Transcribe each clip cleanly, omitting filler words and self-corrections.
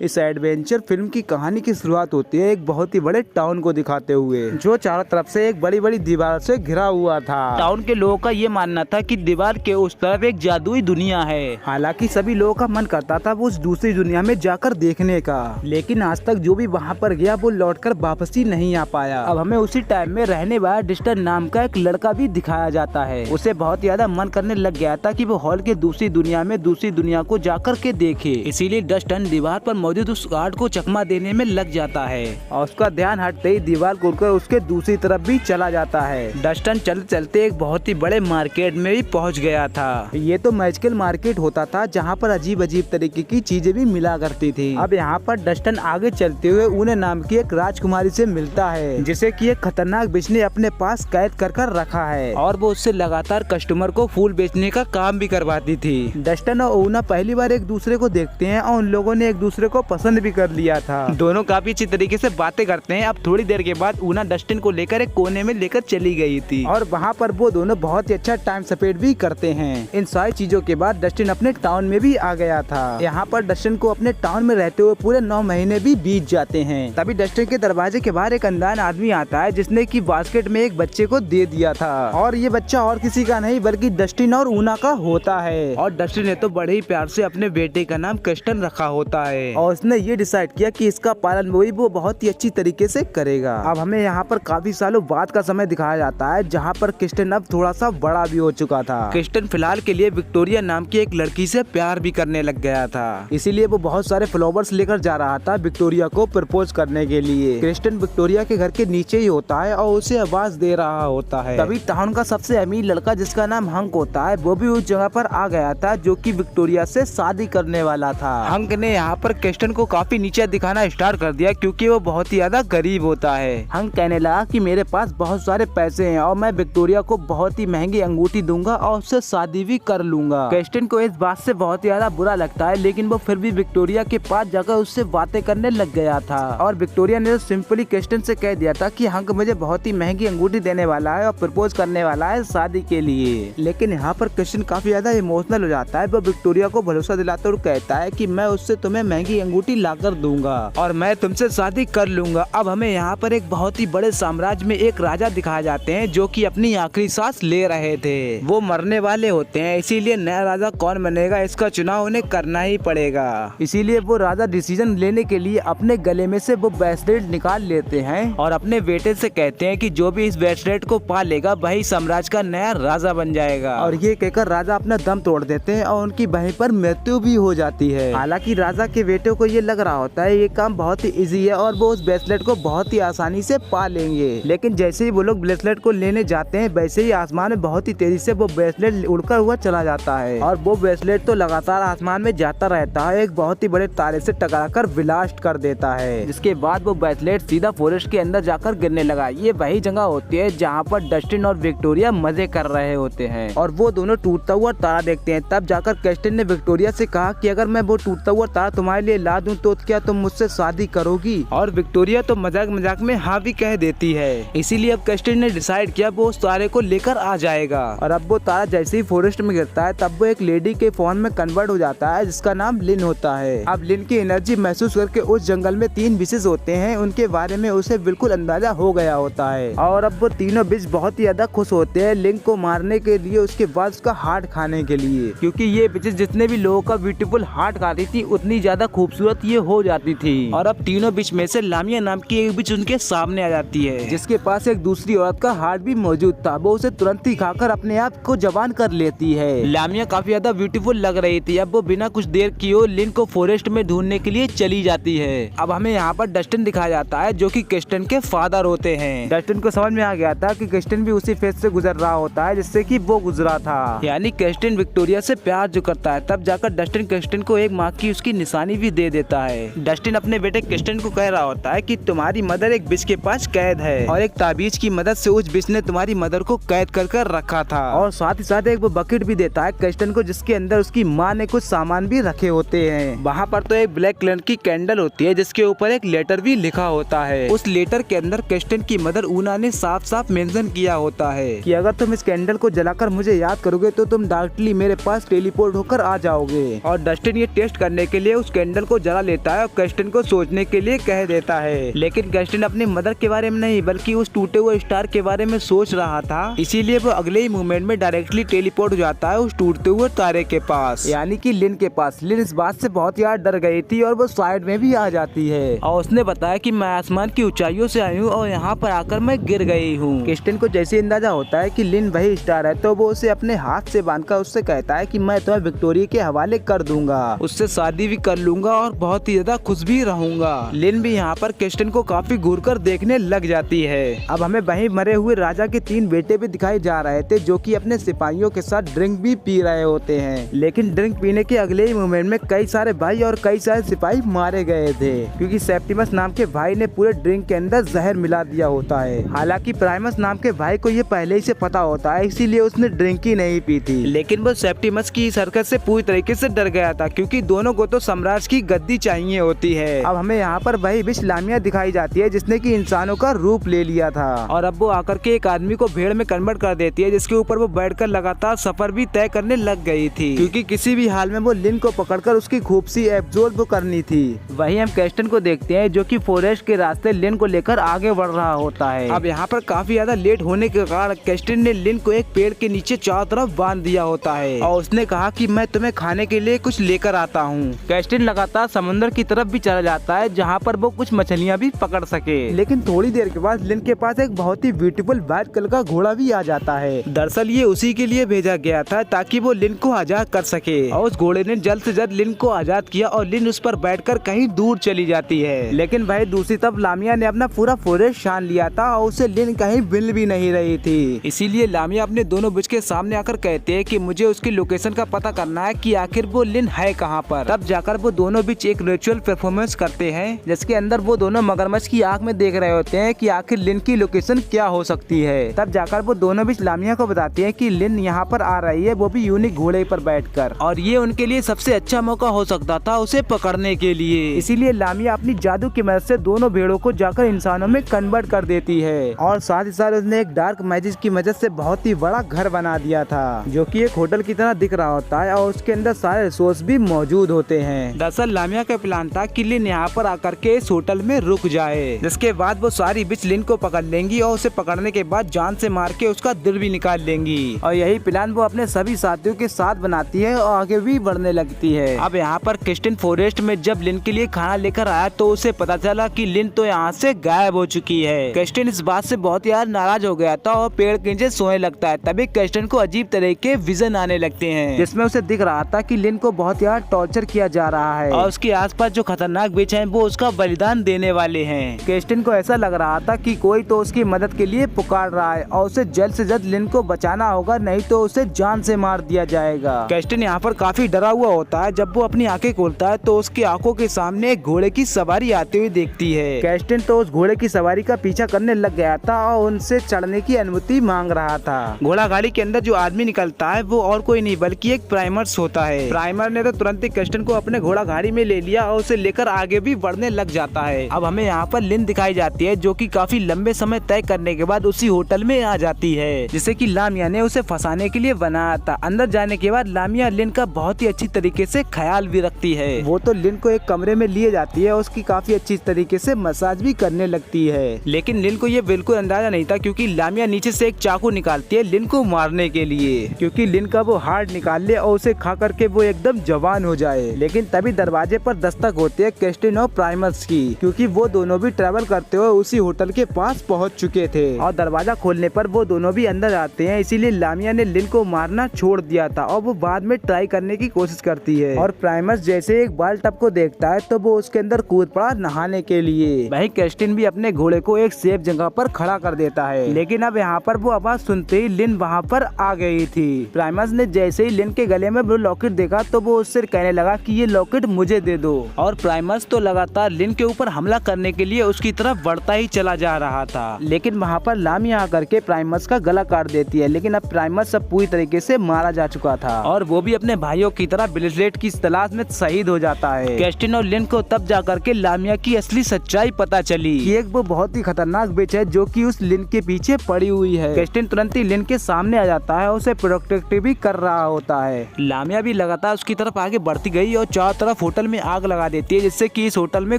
इस adventure film की कहानी की शुरुआत होती है एक बहुत ही बड़े टाउन को दिखाते हुए, जो चारों तरफ से एक बड़ी बड़ी दीवार से घिरा हुआ था। टाउन के लोगों का ये मानना था कि दीवार के उस तरफ एक जादुई दुनिया है। हालांकि सभी लोगों का मन करता था वो उस दूसरी दुनिया में जाकर देखने का, लेकिन आज तक जो भी वहाँ पर गया वो लौटकर वापस ही नहीं आ पाया। अब हमें उसी टाइम में रहने वाला डस्टन नाम का एक लड़का भी दिखाया जाता है। उसे बहुत ज्यादा मन करने लग गया था कि वो हॉल के दूसरी दुनिया में दूसरी दुनिया को जाकर के देखे। इसीलिए डस्टन दीवार पर मौजूद उस गार्ड को चकमा देने में लग जाता है और उसका ध्यान हटते ही दीवार उड़कर उसके दूसरी तरफ भी चला जाता है। डस्टन चलते चलते एक बहुत ही बड़े मार्केट में भी पहुंच गया था। ये तो मैजिकल मार्केट होता था जहाँ पर अजीब अजीब तरीके की चीजें भी मिला करती थी। अब यहाँ पर डस्टन आगे चलते हुए ऊने नाम की एक राजकुमारी से मिलता है, जिसे कि एक खतरनाक बिच ने अपने पास कैद कर रखा है और वो उससे लगातार कस्टमर को फूल बेचने का काम भी करवाती थी। डस्टन और ऊना पहली बार एक दूसरे को देखते हैं और उन लोगों ने एक दूसरे को पसंद भी कर लिया था। दोनों काफी अच्छी तरीके से बातें करते हैं। अब थोड़ी देर के बाद ऊना डस्टिन को लेकर एक कोने में लेकर चली गई थी और वहाँ पर वो दोनों बहुत ही अच्छा टाइम स्पेंड भी करते हैं। इन सारी चीजों के बाद डस्टिन अपने टाउन में भी आ गया था। यहाँ पर डस्टिन को अपने टाउन में रहते हुए पूरे 9 महीने भी बीत जाते हैं। तभी डस्टिन के दरवाजे के बाहर एक अनजान आदमी आता है, जिसने की बास्केट में एक बच्चे को दे दिया था और ये बच्चा और किसी का नहीं बल्कि डस्टिन और ऊना का होता है। और डस्टिन ने तो बड़े ही प्यार से अपने बेटे का नाम क्रिस्टन रखा होता है और उसने ये डिसाइड किया कि इसका पालन वो बहुत ही अच्छी तरीके से करेगा। अब हमें यहाँ पर काफी सालों बाद का समय दिखाया जाता है, जहाँ पर क्रिस्टन अब थोड़ा सा बड़ा भी हो चुका था। क्रिस्टन फिलहाल के लिए विक्टोरिया नाम की एक लड़की से प्यार भी करने लग गया था, इसीलिए वो बहुत सारे फ्लावर्स लेकर जा रहा था विक्टोरिया को प्रपोज करने के लिए। क्रिस्टन विक्टोरिया के घर के नीचे ही होता है और उसे आवाज दे रहा होता है। तभी टाउन का सबसे अमीर लड़का जिसका नाम हंक होता है वो भी उस जगह पर आ गया था, जो कि विक्टोरिया से शादी करने वाला था। हंक ने यहाँ पर क्रिस्टन को काफी नीचे दिखाना स्टार्ट कर दिया, क्योंकि वो बहुत ही ज्यादा गरीब होता है। हंक कहने लगा कि मेरे पास बहुत सारे पैसे हैं और मैं विक्टोरिया को बहुत ही महंगी अंगूठी दूंगा और उससे शादी भी कर लूंगा। क्रिस्टन को इस बात से बहुत ज्यादा बुरा लगता है, लेकिन वो फिर भी विक्टोरिया के पास जाकर उससे बातें करने लग गया था और विक्टोरिया ने सिंपली क्रिस्टन से कह दिया था कि हंक मुझे बहुत ही महंगी अंगूठी देने वाला है और प्रपोज करने वाला है शादी के लिए। लेकिन यहाँ पर क्रिस्टन काफी ज्यादा इमोशनल हो जाता है। वो विक्टोरिया को भरोसा दिलाता और कहता है कि मैं उससे तुम्हें महंगी अंगूठी लाकर दूंगा और मैं तुमसे शादी कर लूंगा। अब हमें यहाँ पर एक बहुत ही बड़े साम्राज्य में एक राजा दिखाए जाते हैं, जो कि अपनी आखिरी सांस ले रहे थे। वो मरने वाले होते हैं, इसीलिए नया राजा कौन बनेगा इसका चुनाव उन्हें करना ही पड़ेगा। इसीलिए वो राजा डिसीजन लेने के लिए अपने गले में से वो ब्रेसलेट निकाल लेते हैं और अपने बेटे से कहते हैं कि जो भी इस ब्रेसलेट को पा लेगा वही साम्राज्य का नया राजा बन जाएगा। और ये कहकर राजा अपना दम तोड़ देते हैं और उनकी वहीं पर मृत्यु भी हो जाती है। हालांकि राजा के बेटे को ये लग रहा होता है ये काम बहुत ही इजी है और वो उस ब्रेसलेट को बहुत ही आसानी से पा लेंगे। लेकिन जैसे ही वो लोग ब्रेसलेट को लेने जाते हैं, वैसे ही आसमान में बहुत ही तेजी से वो ब्रेसलेट उड़कर हुआ चला जाता है और वो ब्रेसलेट तो लगातार आसमान में जाता रहता है, एक बहुत ही बड़े तारे से टकराकर ब्लास्ट कर देता है। जिसके बाद वो ब्रेसलेट सीधा फॉरेस्ट के अंदर जाकर गिरने लगा। ये वही जगह होती है जहाँ पर डस्टिन और विक्टोरिया मजे कर रहे होते हैं और वो दोनों टूटता हुआ तारा देखते हैं। तब जाकर क्रिस्टन ने विक्टोरिया से कहा कि अगर मैं वो टूटता हुआ तारा तुम्हारे लिए ला दूं तो क्या तुम मुझसे शादी करोगी? और विक्टोरिया तो मजाक मजाक में हाँ भी कह देती है। इसीलिए अब क्रिस्टन ने डिसाइड किया वो उस तारे को लेकर आ जाएगा। और अब वो तारा जैसे ही फॉरेस्ट में गिरता है तब वो एक लेडी के फॉर्म में कन्वर्ट हो जाता है, जिसका नाम लिन होता है। अब लिन की एनर्जी महसूस करके उस जंगल में 3 विशेष होते हैं, उनके बारे में उसे बिल्कुल अंदाजा हो गया होता है। और अब वो तीनों विश बहुत ही ज्यादा खुश होते हैं लिन को मारने के लिए, उसके बाद उसका हार्ट खाने के लिए, क्योंकि ये विशेष जितने भी लोगों का ब्यूटीफुल हार्ट खाती थी उतनी ज्यादा खूबसूरत ये हो जाती थी। और अब तीनों बीच में से लामिया नाम की एक बीच उनके सामने आ जाती है, जिसके पास एक दूसरी औरत का हार्ट भी मौजूद था। वो उसे तुरंत ही खाकर अपने आप को जवान कर लेती है। लामिया काफी ज्यादा ब्यूटीफुल लग रही थी। अब वो बिना कुछ देर किए लिन को फॉरेस्ट में ढूंढने के लिए चली जाती है। अब हमें यहाँ पर डस्टिन दिखाया जाता है, जो कि क्रिस्टन के फादर होते हैं। डस्टिन को समझ में आ गया था कि क्रिस्टन भी उसी फेज से गुजर रहा होता है जिससे कि वो गुजरा था, यानी क्रिस्टन विक्टोरिया से प्यार जो करता है। तब जाकर डस्टिन क्रिस्टन को एक माँ की उसकी निशानी भी दे देता है। डस्टिन अपने बेटे क्रिस्टन को कह रहा होता है कि तुम्हारी मदर एक बिच के पास कैद है और एक ताबीज की मदद से उस बिच ने तुम्हारी मदर को कैद कर रखा था। और साथ ही साथ एक वो बकेट भी देता है क्रिस्टन को, जिसके अंदर उसकी माँ ने कुछ सामान भी रखे होते हैं। वहाँ पर तो एक ब्लैक कलर की कैंडल होती है, जिसके ऊपर एक लेटर भी लिखा होता है। उस लेटर के अंदर क्रिस्टन की मदर ऊना ने साफ साफ मेंशन किया होता है कि अगर तुम इस कैंडल को जलाकर मुझे याद करोगे तो तुम डायरेक्टली मेरे पास टेलीपोर्ट होकर आ जाओगे। और डस्टिन ये टेस्ट करने के लिए उस कैंडल को जला लेता है और कैस्टन को सोचने के लिए कह देता है। लेकिन कैस्टन अपनी मदर के बारे में नहीं बल्कि उस टूटे हुए स्टार के बारे में सोच रहा था, इसीलिए वो अगले ही मूवमेंट में डायरेक्टली टेलीपोर्ट हो जाता है उस टूटते हुए तारे के पास, यानी कि लिन के पास। लिन इस बात से बहुत यार डर गई थी और वो साइड में भी आ जाती है और उसने बताया कि मैं आसमान की ऊंचाइयों से आई हूँ और यहाँ पर आकर मैं गिर गई हूँ। कैस्टन को जैसे अंदाजा होता है कि लिन वही स्टार है तो वो उसे अपने हाथ से बांधकर उससे कहता है कि मैं तुम्हें विक्टोरिया के हवाले कर दूंगा, उससे शादी भी कर लूंगा और बहुत ही ज्यादा खुश भी रहूंगा। लिन भी यहाँ पर कैस्टन को काफी घूर कर देखने लग जाती है। अब हमें वहीं मरे हुए राजा के 3 बेटे भी दिखाए जा रहे थे जो कि अपने सिपाहियों के साथ ड्रिंक भी पी रहे होते हैं। लेकिन ड्रिंक पीने के अगले ही मोमेंट में कई सारे भाई और कई सारे सिपाही मारे गए थे क्योंकि सेप्टिमस नाम के भाई ने पूरे ड्रिंक के अंदर जहर मिला दिया होता है। हालांकि प्राइमस नाम के भाई को ये पहले ही से पता होता है, इसीलिए उसने ड्रिंक ही नहीं पी थी। लेकिन वो सेप्टिमस की इस हरकत से पूरी तरीके से डर गया था क्योंकि दोनों को तो सम्राट की गद्दी चाहिए होती है। अब हमें यहाँ पर वही विच लामिया दिखाई जाती है जिसने की इंसानों का रूप ले लिया था और अब वो आकर के एक आदमी को भेड़ में कन्वर्ट कर देती है जिसके ऊपर वो बैठकर लगातार सफर भी तय करने लग गई थी क्योंकि किसी भी हाल में वो लिन को पकड़कर उसकी खूबसी एब्जॉर्ब करनी थी। वहीं हम कैस्टन को देखते हैं जो कि फॉरेस्ट के रास्ते लिन को लेकर आगे बढ़ रहा होता है। अब यहाँ पर काफी ज्यादा लेट होने के कारण कैस्टन ने लिन को एक पेड़ के नीचे चारों तरफ बांध दिया होता है और उसने कहा कि मैं तुम्हें खाने के लिए कुछ लेकर आता हूँ। कैस्टन लगातार समुद्र की तरफ भी चला जाता है जहाँ पर वो कुछ मछलियाँ भी पकड़ सके। लेकिन थोड़ी देर के बाद लिन के पास एक बहुत ही ब्यूटीफुल व्हाइट कलर का घोड़ा भी आ जाता है। दरअसल ये उसी के लिए भेजा गया था ताकि वो लिन को आजाद कर सके और उस घोड़े ने जल्द से जल्द लिन को आजाद किया और लिन उस पर बैठकर कहीं दूर चली जाती है। लेकिन भाई दूसरी तरफ लामिया ने अपना पूरा फॉरेस्ट छान लिया था और उसे लिन कहीं मिल भी नहीं रही थी। इसीलिए लामिया अपने दोनों बिच के सामने आकर कहते हैं कि मुझे उसकी लोकेशन का पता करना है कि आखिर वो लिन है कहाँ पर। तब जाकर वो दोनों बीच एक रिचुअल परफॉर्मेंस करते हैं जिसके अंदर वो दोनों मगरमच्छ की आंख में देख रहे होते हैं कि आखिर लिन की लोकेशन क्या हो सकती है। तब जाकर वो दोनों बीच लामिया को बताते हैं कि लिन यहाँ पर आ रही है, वो भी यूनिक घोड़े पर बैठकर, और ये उनके लिए सबसे अच्छा मौका हो सकता था उसे पकड़ने के लिए। इसीलिए लामिया अपनी जादू की मदद से दोनों भेड़ों को जाकर इंसानों में कन्वर्ट कर देती है और साथ ही साथ उसने एक डार्क मैजिक की मदद से बहुत ही बड़ा घर बना दिया था जो कि एक होटल की तरह दिख रहा होता है और उसके अंदर सारे रिसोर्स भी मौजूद होते हैं। दरअसल लामिया का प्लान था कि लिन यहाँ पर आकर के इस होटल में रुक जाए, जिसके बाद वो सारी बिच लिन को पकड़ लेंगी और उसे पकड़ने के बाद जान से मार के उसका दिल भी निकाल लेंगी। और यही प्लान वो अपने सभी साथियों के साथ बनाती है और आगे भी बढ़ने लगती है। अब यहाँ पर कैस्टन फॉरेस्ट में जब लिन के लिए खाना लेकर आया तो उसे पता चला कि लिन तो यहाँ से गायब हो चुकी है। कैस्टन इस बात से बहुत यार नाराज हो गया था और पेड़ के नीचे सोने लगता है। तभी कैस्टन को अजीब तरह के विजन आने लगते हैं जिसमें उसे दिख रहा था कि लिन को बहुत यार टॉर्चर किया जा रहा है और उसके आसपास जो खतरनाक बिच हैं वो उसका बलिदान देने वाले हैं। कैस्टन को ऐसा लग रहा था कि कोई तो उसकी मदद के लिए पुकार रहा है और उसे जल्द से जल्द लिन को बचाना होगा, नहीं तो उसे जान से मार दिया जाएगा। कैस्टन यहाँ पर काफी डरा हुआ होता है। जब वो अपनी आंखें खोलता है तो उसकी आंखों के सामने एक घोड़े की सवारी आती हुई देखती है। कैस्टन तो उस घोड़े की सवारी का पीछा करने लग गया था और उनसे चढ़ने की अनुमति मांग रहा था। घोड़ा गाड़ी के अंदर जो आदमी निकलता है वो और कोई नहीं बल्कि एक प्राइमर्स होता है। प्राइमर ने तो तुरंत ही कैस्टन को अपने घोड़ा गाड़ी में ले लिया और उसे लेकर आगे भी बढ़ने लग जाता है। अब हमें यहाँ पर लिन दिखाई जाती है जो कि काफी लंबे समय तय करने के बाद उसी होटल में आ जाती है जिसे कि लामिया ने उसे फंसाने के लिए बनाया था। अंदर जाने के बाद लामिया लिन का बहुत ही अच्छी तरीके से ख्याल भी रखती है। वो तो लिन को एक कमरे में लिए जाती है, उसकी काफी अच्छी तरीके से मसाज भी करने लगती है। लेकिन लिन को ये बिल्कुल अंदाजा नहीं था क्योंकि लामिया नीचे से एक चाकू निकालती है लिन को मारने के लिए, क्योंकि लिन का वो हार्ट निकाल ले और उसे खा करके वो एकदम जवान हो जाए। लेकिन तभी दरवाजे पर दस्तक होती है कैस्टन और प्राइमर्स की, क्योंकि वो दोनों भी ट्रैवल करते हुए उसी होटल के पास पहुंच चुके थे और दरवाजा खोलने पर वो दोनों भी अंदर आते हैं। इसीलिए लामिया ने लिन को मारना छोड़ दिया था और वो बाद में ट्राई करने की कोशिश करती है और प्राइमर्स जैसे एक बाल टब को देखता है तो वो उसके अंदर कूद पड़ा नहाने के लिए। वही कैस्टन भी अपने घोड़े को एक सेफ जगह पर खड़ा कर देता है। लेकिन अब यहाँ पर वो आवाज सुनते ही लिन वहाँ पर आ गई थी। प्राइमर्स ने जैसे ही लिन के गले में वो लॉकेट देखा तो वो उससे कहने लगा कि ये लॉकेट मुझे दे दो और प्राइमर्स तो लगातार लिन के ऊपर हमला करने के लिए उसकी तरफ बढ़ता ही चला जा रहा था। लेकिन वहाँ पर लामिया आकर के प्राइमर्स का गला काट देती है। लेकिन अब प्राइमर्स सब पूरी तरीके से मारा जा चुका था और वो भी अपने भाइयों की तरह ब्लेजलेट की तलाश में शहीद हो जाता है। कैस्टन और लिन को तब जाकर के लामिया की असली सच्चाई पता चली कि एक वो बहुत ही खतरनाक बिच है जो कि उस लिन के पीछे पड़ी हुई है। कैस्टन तुरंत ही लिन के सामने आ जाता है, उसे प्रोटेक्ट भी कर रहा होता है। लामिया भी लगातार उसकी तरफ आगे बढ़ती गई और चारों तरफ होटल में आग लगा देती है, जिससे कि इस होटल में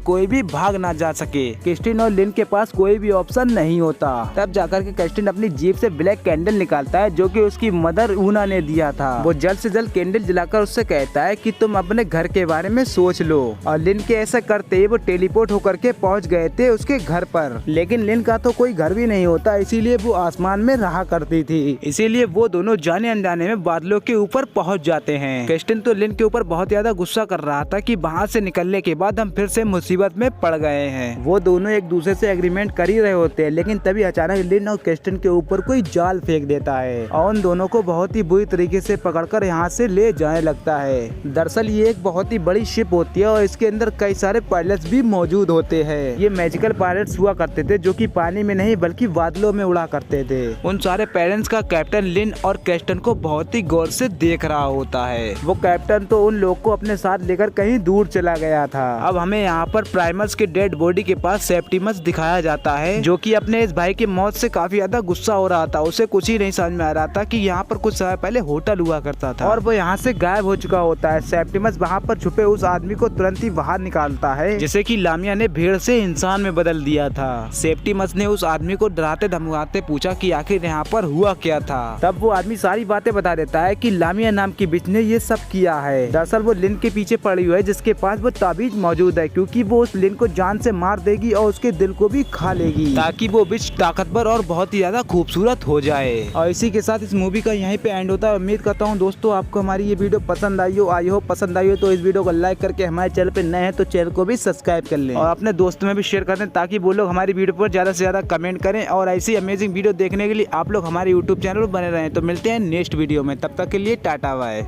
कोई भी भाग ना जा सके। क्रिस्टिन और लिन के पास कोई भी ऑप्शन नहीं होता। तब जाकर के क्रिस्टिन अपनी जीप से ब्लैक कैंडल निकालता है, जो कि उसकी मदर ऊना ने दिया था। वो जल्द से जल्द कैंडल जलाकर उससे कहता है कि तुम अपने घर के बारे में सोच लो। और लिन के ऐसा करते ही वो टेलीपोर्ट होकर के पहुंच गए थे उसके घर पर। लेकिन लिन का तो कोई घर भी नहीं होता, इसीलिए वो आसमान में रहा करती थी। इसीलिए वो दोनों जाने अनजाने में बादलों के ऊपर पहुंच जाते हैं। क्रिस्टिन तो लिन के ऊपर बहुत ज्यादा गुस्सा कर रहा था कि वहाँ से निकलने के बाद हम फिर से मुसीबत में पड़ गए हैं। वो दोनों एक दूसरे से एग्रीमेंट कर ही रहे होते हैं, लेकिन तभी अचानक लिन और क्रिस्टिन के ऊपर कोई जाल फेंक देता है और उन दोनों को बहुत ही बुरी तरीके से पकड़कर यहाँ से ले जाने लगता है। दरअसल ये एक बहुत ही बड़ी शिप होती है और इसके अंदर कई सारे पायलट्स भी मौजूद होते हैं। ये मैजिकल पायलट्स हुआ करते थे, जो कि पानी में नहीं बल्कि बादलों में उड़ा करते थे। उन सारे पेरेंट्स का कैप्टन लिन और क्रिस्टिन को बहुत ही गौर से देख रहा होता है। वो कैप्टन तो उन लोग को अपने साथ लेकर कहीं दूर चला गया था। अब हमें यहाँ पर प्राइमस के डेड बॉडी के पास सेप्टिमस दिखाया जाता है, जो कि अपने इस भाई की मौत से काफी ज्यादा गुस्सा हो रहा था। उसे कुछ ही नहीं समझ में आ रहा था कि यहाँ पर कुछ समय पहले होटल हुआ करता था और वो यहाँ से गायब हो चुका होता है। सेप्टिमस वहाँ पर छुपे उस आदमी को तुरंत ही बाहर निकालता है, जिसे कि लामिया ने भेड़ से इंसान में बदल दिया था। सेप्टिमस ने उस आदमी को डराते धमकाते पूछा कि आखिर यहाँ पर हुआ क्या था। तब वो आदमी सारी बातें बता देता है कि लामिया नाम की बिच ने ये सब किया है। दरअसल वो लिन के पीछे पड़ी हुई है, जिसके पास वो ताबीज मौजूद है, क्योंकि वो उस लिन को जान से मार देगी और उसके दिल को भी खा लेगी, ताकि वो बिच ताकतवर और बहुत ही ज्यादा खूबसूरत हो जाए। और इसी के साथ इस मूवी का यहीं पे एंड होता है। उम्मीद करता हूँ दोस्तों आपको हमारी ये वीडियो पसंद आई हो। पसंद आई हो तो इस वीडियो को लाइक करके हमारे चैनल पे नए हैं तो चैनल को भी सब्सक्राइब कर लें और अपने दोस्तों में भी शेयर कर दें, ताकि वो लोग हमारी वीडियो पर ज्यादा से ज्यादा कमेंट करें। और ऐसी अमेजिंग वीडियो देखने के लिए आप लोग हमारे यूट्यूब चैनल पर बने रहें। तो मिलते हैं नेक्स्ट वीडियो में, तब तक के लिए टाटा बाय।